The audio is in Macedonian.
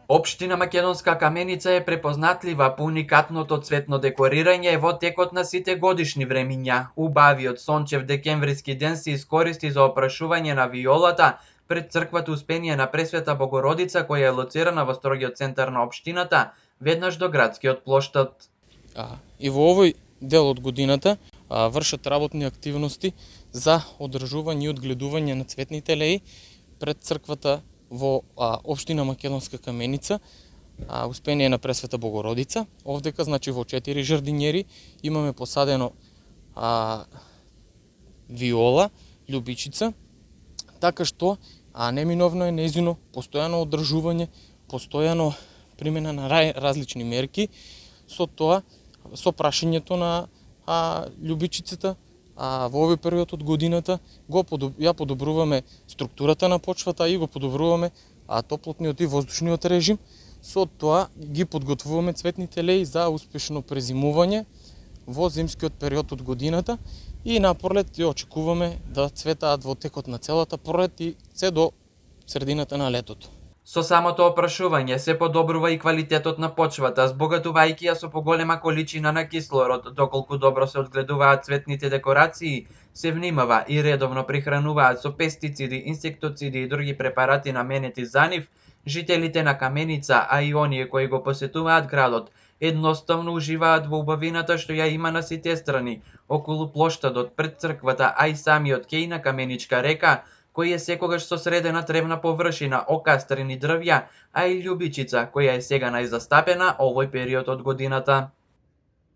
Општина Македонска Каменица е препознатлива по уникатното цветно декорирање во текот на сите годишни времиња. Убавиот сончев декемвриски ден се искористи за опрашување на виолата пред црквата Успение на Пресвета Богородица, која е лоцирана во строгиот центар на општината, веднаш до градскиот плоштад. И во овој дел од годината вршат работни активности за одржување и одгледување на цветните леи пред црквата во општина Македонска Каменица, Успение на Пресвета Богородица. Овдека, значи, во 4 жардинјери имаме посадено виола, љубичица, така што неминовно е нејзино постојано одржување, постојано примена на различни мерки, со тоа, со прашањето на љубичицата. Во овој период од годината ја подобруваме структурата на почвата и го подобруваме топлотниот и воздушниот режим. Со тоа ги подготвуваме цветните леи за успешно презимување во зимскиот период од годината и на пролет ја очекуваме да цветаат во текот на целата пролет и се до средината на летото. Со самото опрашување се подобрува и квалитетот на почвата, збогатувајќи ја со поголема количина на кислород. Доколку добро се одгледуваат цветните декорации, се внимава и редовно прихрануваат со пестициди, инсектоциди и други препарати наменети за нив, жителите на Каменица, а и оние кои го посетуваат градот, едноставно уживаат во убавината што ја има на сите страни, околу плоштадот пред црквата, а и самиот кеј на Каменичка река, кој е секогаш со средена тревна површина, окастрени дрвја, а и љубичица, која е сега најзастапена овој период од годината.